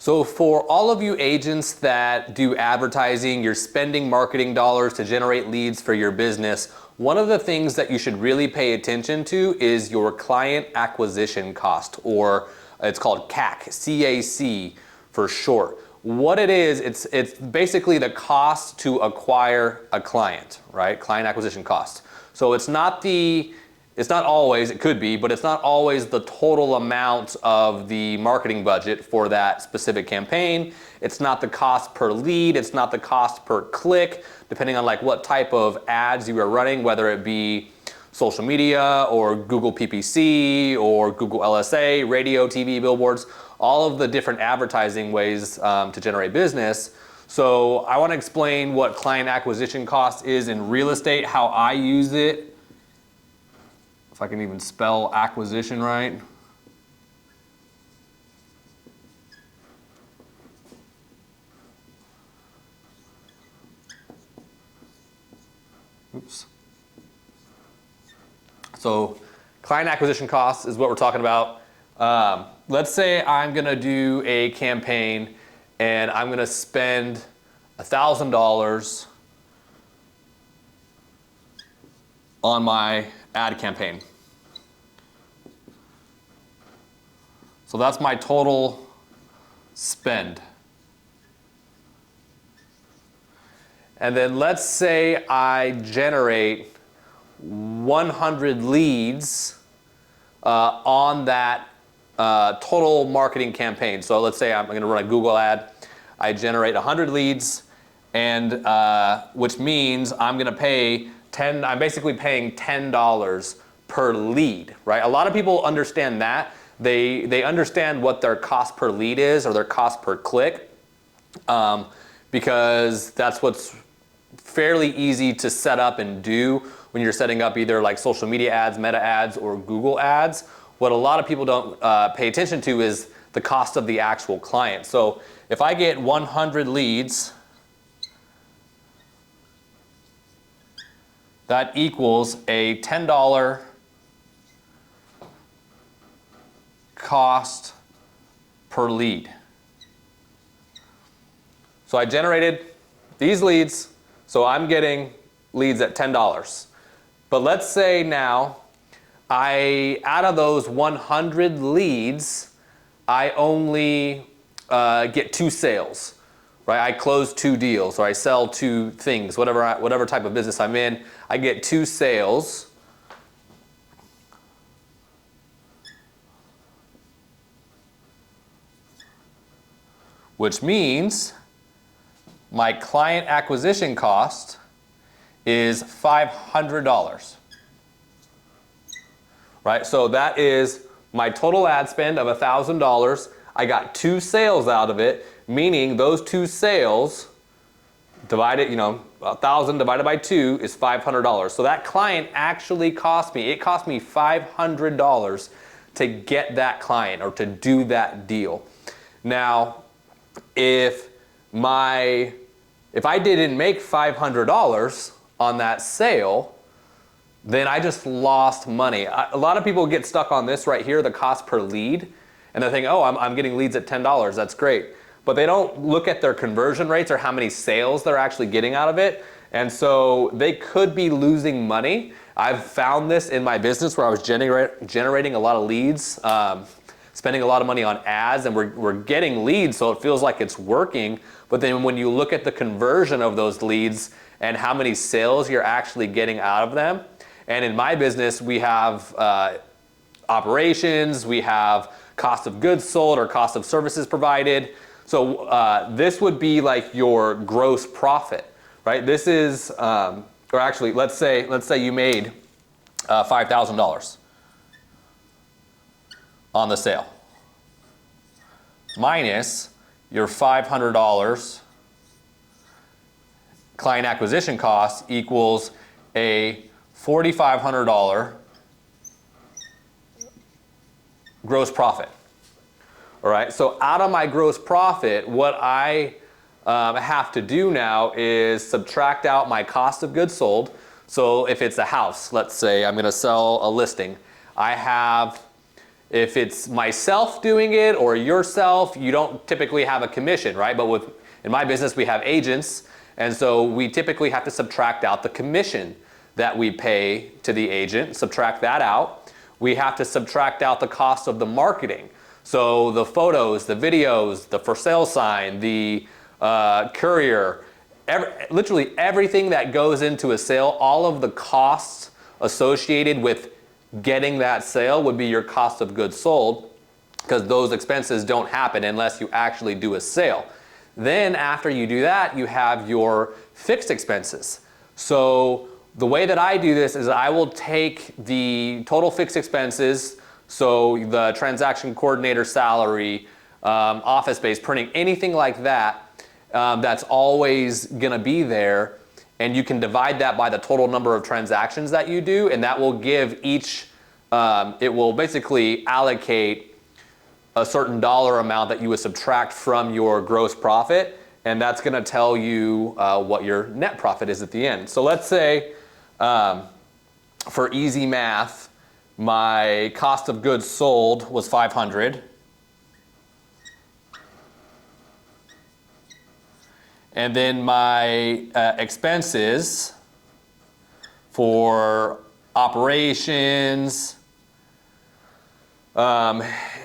So for all of you agents that do advertising, you're spending marketing dollars to generate leads for your business, one of the things that you should really pay attention to is your client acquisition cost, or it's called CAC, C-A-C for short. What it is, it's basically the cost to acquire a client, right? Client acquisition cost. So it's not always, it could be, but it's not always the total amount of the marketing budget for that specific campaign. It's not the cost per lead. It's not the cost per click, depending on like what type of ads you are running, whether it be social media or Google PPC or Google LSA, radio, TV, billboards, all of the different advertising ways to generate business. So I want to explain what client acquisition cost is in real estate, how I use it. If I can even spell acquisition right. Oops. So client acquisition costs is what we're talking about. Let's say I'm going to do a campaign and I'm going to spend $1,000 on my ad campaign. So that's my total spend. And then let's say I generate 100 leads on that total marketing campaign. So let's say I'm going to run a Google ad. I generate 100 leads, and which means I'm going to pay I'm basically paying $10 per lead, right? A lot of people understand that. They understand what their cost per lead is or their cost per click, because that's what's fairly easy to set up and do when you're setting up either like social media ads, meta ads, or Google ads. What a lot of people don't pay attention to is the cost of the actual client. So if I get 100 leads, that equals a $10 cost per lead. So I generated these leads, so I'm getting leads at $10. But let's say now, out of those 100 leads, I only get 2 sales. Right, I close 2 deals, or I sell 2 things, whatever type of business I'm in. I get 2 sales. Which means my client acquisition cost is $500. Right, so that is my total ad spend of $1,000. I got 2 sales out of it, meaning those 2 sales divided, 1,000 divided by 2 is $500. So that client actually cost me $500 to get that client or to do that deal. Now, if I didn't make $500 on that sale, then I just lost money. A lot of people get stuck on this right here, the cost per lead, and they think, oh, I'm getting leads at $10, that's great. But they don't look at their conversion rates or how many sales they're actually getting out of it. And so they could be losing money. I've found this in my business where I was generating a lot of leads, spending a lot of money on ads, and we're getting leads, so it feels like it's working. But then when you look at the conversion of those leads and how many sales you're actually getting out of them, and in my business, we have operations, we have cost of goods sold or cost of services provided. So this would be like your gross profit, right? This is, or actually, let's say you made $5,000 on the sale, minus your $500 client acquisition cost equals a $4,500 gross profit. All right, so out of my gross profit, what I have to do now is subtract out my cost of goods sold. So if it's a house, let's say I'm going to sell a listing, I have if it's myself doing it or yourself, you don't typically have a commission, right? But in my business, we have agents, and so we typically have to subtract out the commission that we pay to the agent, subtract that out. We have to subtract out the cost of the marketing. So the photos, the videos, the for sale sign, the courier, literally everything that goes into a sale, all of the costs associated with getting that sale would be your cost of goods sold, because those expenses don't happen unless you actually do a sale. Then after you do that, you have your fixed expenses. So the way that I do this is I will take the total fixed expenses, so the transaction coordinator salary, office space, printing, anything like that, that's always gonna be there, and you can divide that by the total number of transactions that you do, and that will give each, it will basically allocate a certain dollar amount that you would subtract from your gross profit, and that's gonna tell you what your net profit is at the end. So let's say, for easy math, my cost of goods sold was 500. And then my expenses for operations,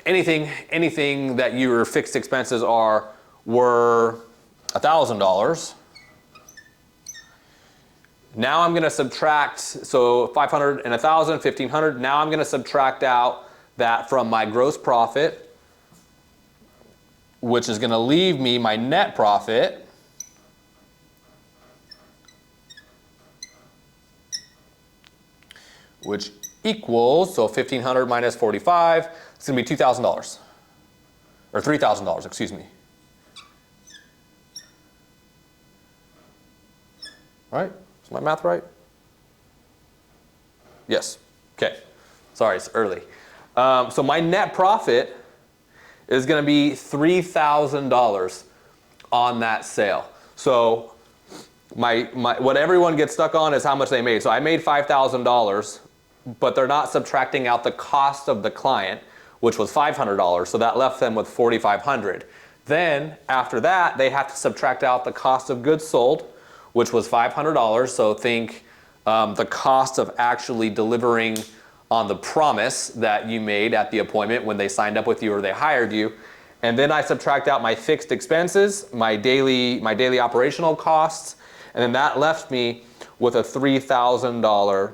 anything that your fixed expenses were $1,000. Now I'm going to subtract, so 500 and 1,000, 1,500. Now I'm going to subtract out that from my gross profit, which is going to leave me my net profit, which equals, so 1,500 minus 45, it's going to be $2,000, or $3,000, excuse me. Right? Is my math right? Yes. Okay. Sorry, it's early. So my net profit is going to be $3,000 on that sale. So what everyone gets stuck on is how much they made. So I made $5,000, but they're not subtracting out the cost of the client, which was $500. So that left them with $4,500. Then after that, they have to subtract out the cost of goods sold, which was $500. So think the cost of actually delivering on the promise that you made at the appointment when they signed up with you or they hired you. And then I subtract out my fixed expenses, my daily operational costs, and then that left me with a $3,000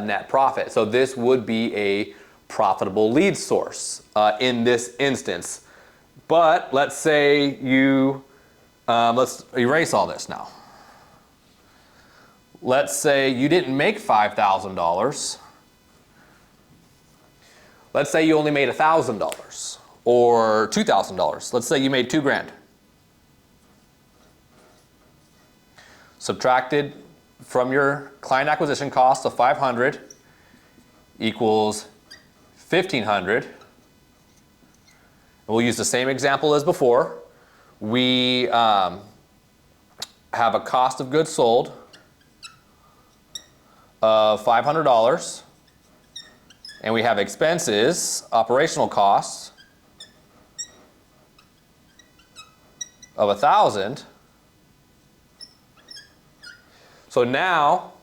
net profit. So this would be a profitable lead source in this instance. But let's say you, let's erase all this now. Let's say you didn't make $5,000. Let's say you only made $1,000 or $2,000. Let's say you made $2,000. Subtracted from your client acquisition cost of 500 equals 1,500. We'll use the same example as before. We have a cost of goods sold of $500, and we have expenses, operational costs of 1,000. So now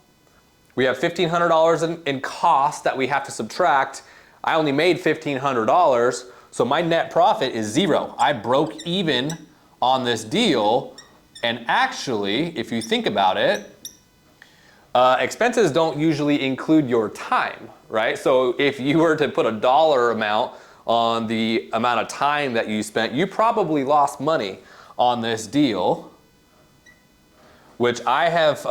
we have $1,500 in cost that we have to subtract. I only made $1,500, so my net profit is zero. I broke even on this deal, and actually, if you think about it, expenses don't usually include your time, right? So if you were to put a dollar amount on the amount of time that you spent, you probably lost money on this deal, which I have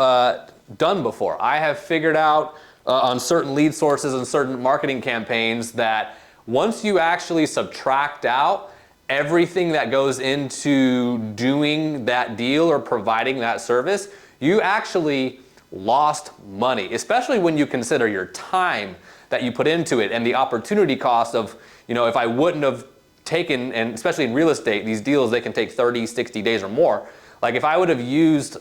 done before. I have figured out on certain lead sources and certain marketing campaigns that once you actually subtract out everything that goes into doing that deal or providing that service, you actually lost money, especially when you consider your time that you put into it and the opportunity cost of, if I wouldn't have taken, and especially in real estate, these deals, they can take 30, 60 days or more. Like if I would have used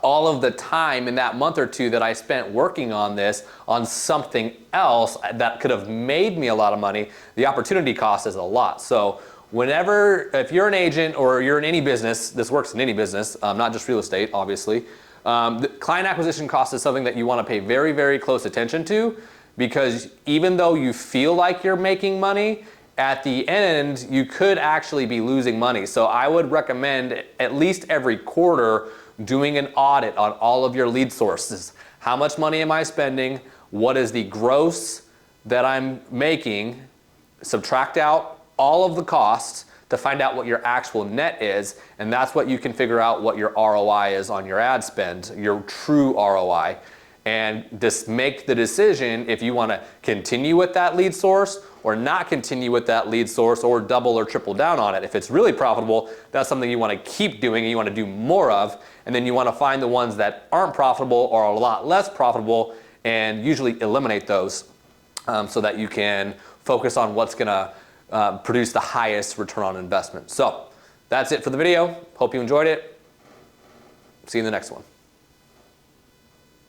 all of the time in that month or two that I spent working on this on something else that could have made me a lot of money, the opportunity cost is a lot. So whenever, if you're an agent or you're in any business, this works in any business, not just real estate, obviously, the client acquisition cost is something that you want to pay very, very close attention to, because even though you feel like you're making money, at the end, you could actually be losing money. So I would recommend at least every quarter doing an audit on all of your lead sources. How much money am I spending? What is the gross that I'm making? Subtract out all of the costs to find out what your actual net is, and that's what you can figure out what your ROI is on your ad spend, your true ROI. And just make the decision if you want to continue with that lead source or not continue with that lead source, or double or triple down on it. If it's really profitable, that's something you want to keep doing and you want to do more of. And then you want to find the ones that aren't profitable or are a lot less profitable and usually eliminate those so that you can focus on what's going to produce the highest return on investment. So that's it for the video. Hope you enjoyed it. See you in the next one.